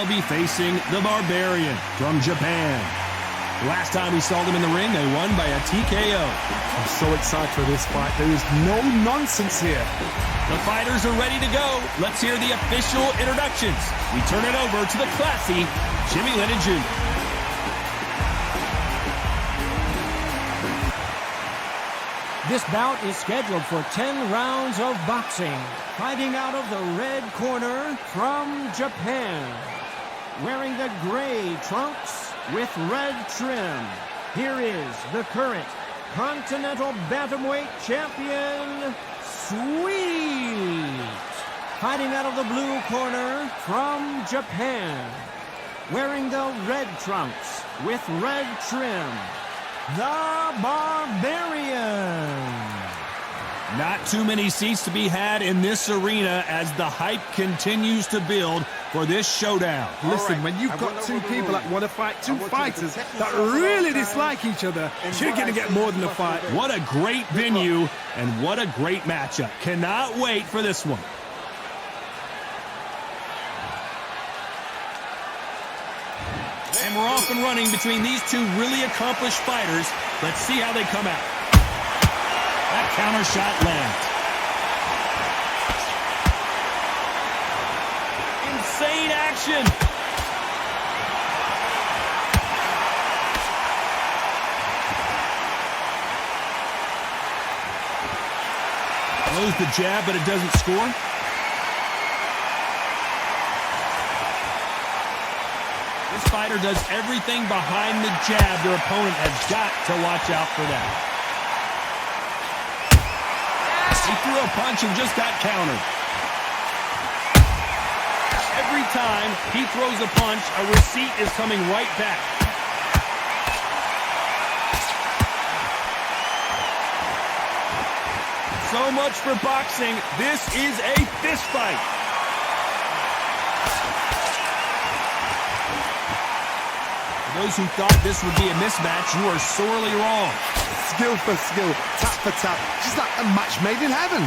they'll be facing the Barbarian from Japan. Last time we saw them in the ring, they won by a TKO. I'm so excited for this fight. There is no nonsense here. The fighters are ready to go. Let's hear the official introductions. We turn it over to the classy Jimmy Lennon Jr. This bout is scheduled for 10 rounds of boxing. Fighting out of the red corner from Japan. Wearing the gray trunks with red trim. Here is the current Continental Bantamweight Champion, Sweet. Fighting out of the blue corner from Japan. Wearing the red trunks with red trim. The Barbarian. Not too many seats to be had in this arena as the hype continues to build for this showdown. Listen, when you've got two people that want to fight, two fighters that really dislike each other, you're going to get more than a fight. What a great venue and what a great matchup. Cannot wait for this one. And we're off and running between these two really accomplished fighters. Let's see how they come out. That counter shot lands. Insane action. Throws the jab, but it doesn't score. This fighter does everything behind the jab. Their opponent has got to watch out for that. He threw a punch and just got countered. Every time he throws a punch, a receipt is coming right back. So much for boxing. This is a fist fight. For those who thought this would be a mismatch, you are sorely wrong. Skill for skill, tap for tap, just like a match made in heaven.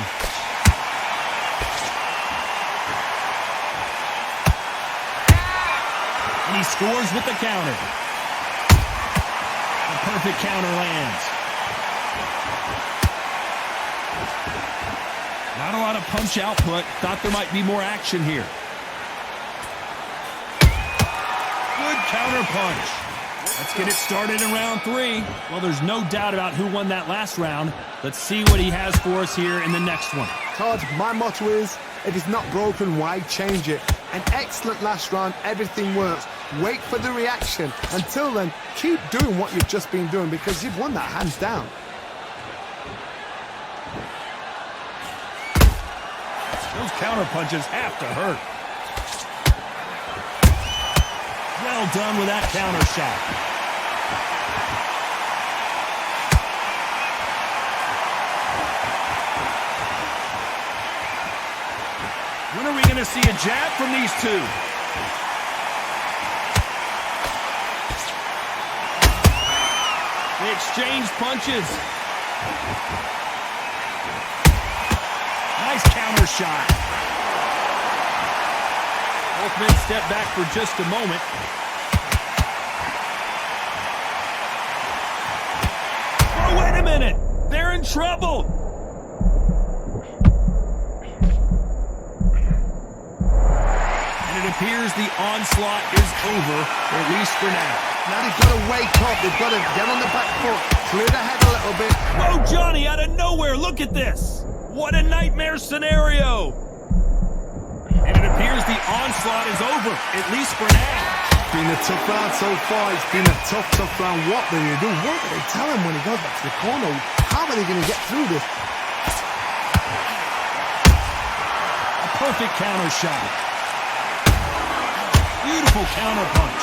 And he scores with the counter. The perfect counter lands. Not a lot of punch output. Thought there might be more action here. Good counter punch. Let's get it started in round 3. Well, there's no doubt about who won that last round. Let's see what he has for us here in the next one. Todd, my motto is, if it's not broken, why change it? An excellent last round, everything works. Wait for the reaction. Until then, keep doing what you've just been doing because you've won that hands down. Those counter punches have to hurt. Well done with that counter shot. When are we going to see a jab from these two? They exchange punches. Nice counter shot. Both men step back for just a moment. Oh, wait a minute. They're in trouble. And it appears the onslaught is over, at least for now. Now they've got to wake up. They've got to get on the back foot, clear the head a little bit. Oh, Johnny, out of nowhere. Look at this. What a nightmare scenario. And it appears the onslaught is over, at least for now. It's been a tough round so far. It's been a tough round. What do they do? What do they tell him when he goes back to the corner? How are they going to get through this? A perfect counter shot. Beautiful counter punch.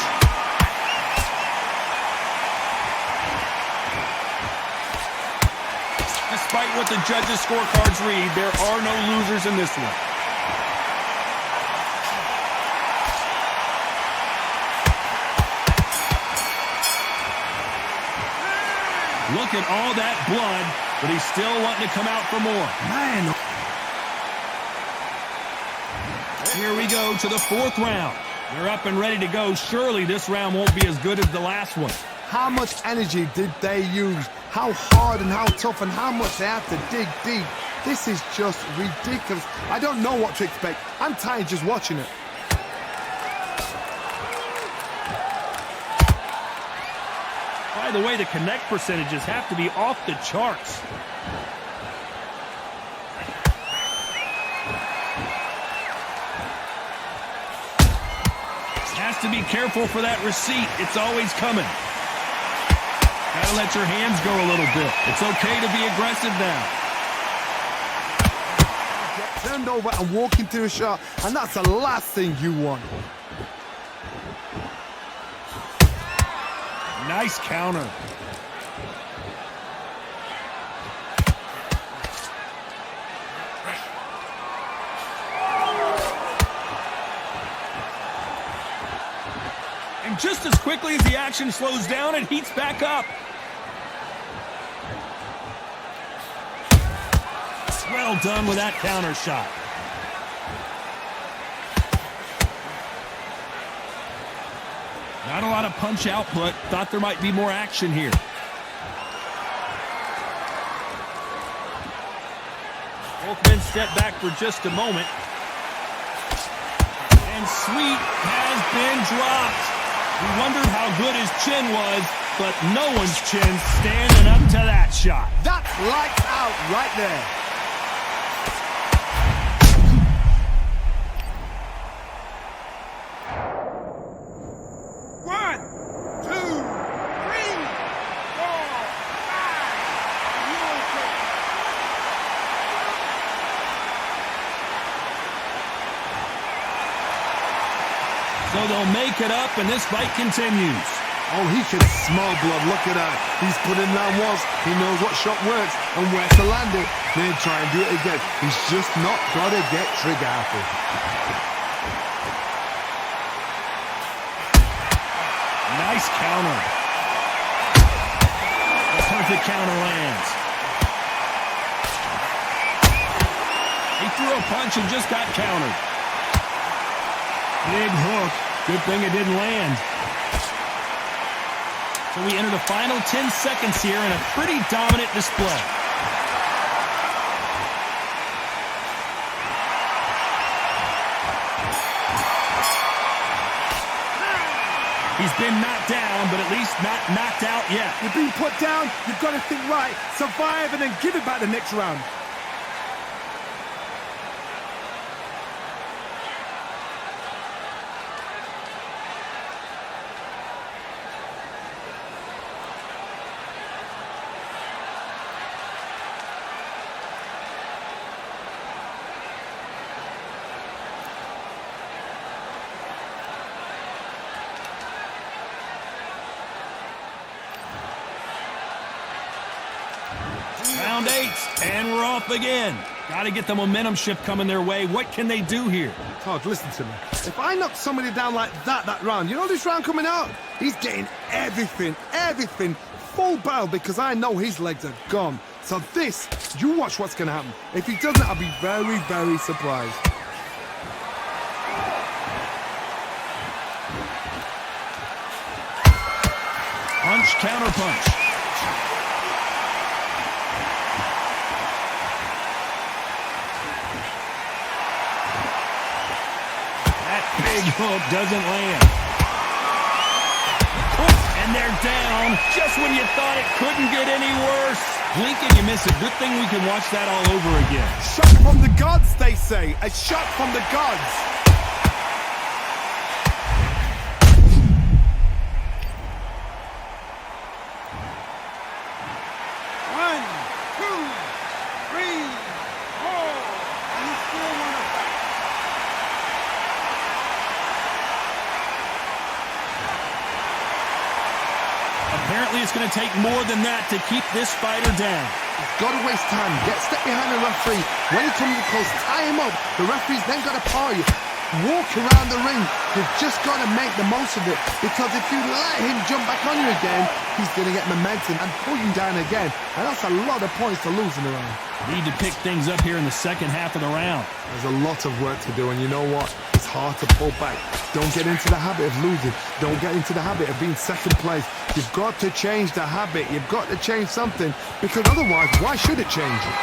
Despite what the judges' scorecards read, there are no losers in this one. Look at all that blood, but he's still wanting to come out for more. Man. Here we go to the 4th round. They're up and ready to go. Surely this round won't be as good as the last one. How much energy did they use? How hard and how tough and how much they had to dig deep. This is just ridiculous. I don't know what to expect. I'm tired just watching it. By the way, the connect percentages have to be off the charts. Has to be careful for that receipt. It's always coming. Gotta let your hands go a little bit. It's okay to be aggressive now. Get turned over and walk into a shot, and that's the last thing you want. Nice counter. And just as quickly as the action slows down, it heats back up. Well done with that counter shot. Not a lot of punch output. Thought there might be more action here. Both men step back for just a moment. And Sweet has been dropped. We wondered how good his chin was, but no one's chin standing up to that shot. That's lights out right there. So they'll make it up, and this fight continues. Oh, he can smell blood. Look at that. He's put in down once. He knows what shot works and where to land it. Then try and do it again. He's just not got to get trigger happy. Nice counter. A perfect counter lands. He threw a punch and just got countered. Big hook. Good thing it didn't land. So we enter the final 10 seconds here in a pretty dominant display. He's been knocked down, but at least not knocked out yet. You've been put down. You've got to think right, survive, and then give it back the next round. Round 8, and we're off again. Got to get the momentum shift coming their way. What can they do here? Todd, listen to me. If I knock somebody down like that round, you know this round coming out? He's getting everything, full barrel, because I know his legs are gone. So this, you watch what's going to happen. If he doesn't, I'll be very, very surprised. Punch, counter punch. Big hook doesn't land. And they're down just when you thought it couldn't get any worse. Blink and you miss it. Good thing we can watch that all over again. Shot from the gods, they say. A shot from the gods. One, two, three, four. And you still want to fight. Apparently it's going to take more than that to keep this fighter down. He's got to waste time. Get step behind the referee. When he comes close, tie him up. The referee's then got to power you. walk around the ring. You've just got to make the most of it, because if you let him jump back on you again, he's going to get momentum and pull you down again. And that's a lot of points to lose in the round. Need to pick things up here in the second half of the round. There's a lot of work to do, and you know what? It's hard to pull back. Don't get into the habit of losing. Don't get into the habit of being second place. You've got to change the habit. You've got to change something, because otherwise, why should it change it?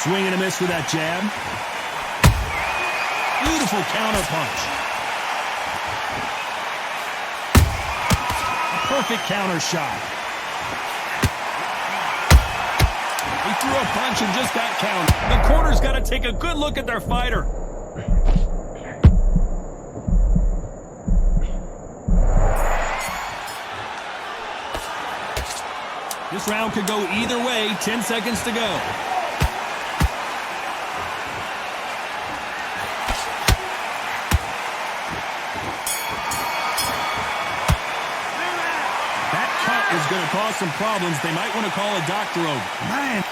Swing and a miss with that jab. Beautiful counter punch. A perfect counter shot. He threw a punch and just got countered. The corner's got to take a good look at their fighter. This round could go either way. 10 seconds to go. Is going to cause some problems. They might want to call a doctor over. Man.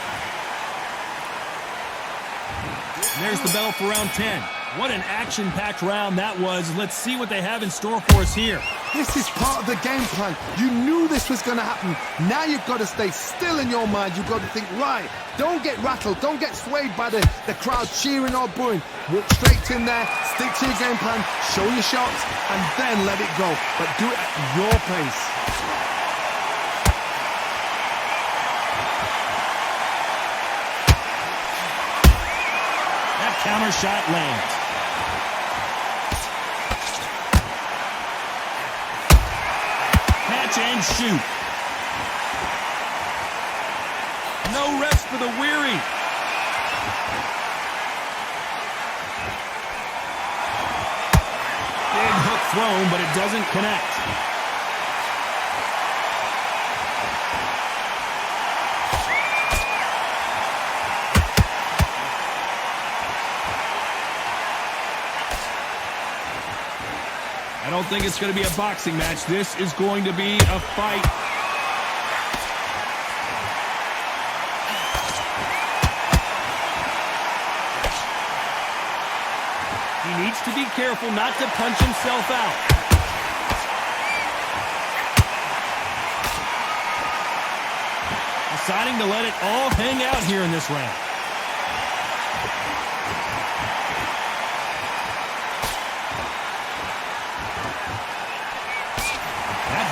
And there's the bell for round 10. What an action-packed round that was. Let's see what they have in store for us here. This is part of the game plan. You knew this was going to happen. Now you've got to stay still in your mind. You've got to think, right, don't get rattled. Don't get swayed by the crowd cheering or booing. Walk straight in there. Stick to your game plan. Show your shots. And then let it go. But do it at your pace. Counter shot lands. Catch and shoot. No rest for the weary. Big hook thrown, but it doesn't connect. I don't think it's going to be a boxing match. This is going to be a fight. He needs to be careful not to punch himself out. Deciding to let it all hang out here in this round.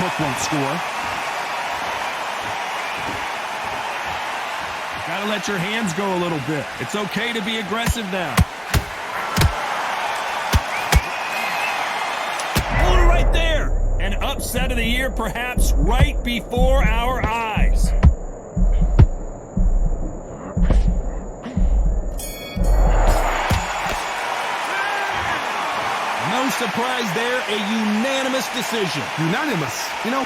Hook won't score. Gotta let your hands go a little bit. It's okay to be aggressive now. Oh, right there. An upset of the year, perhaps right before our eyes. No surprise there, a unanimous decision. Unanimous. You know,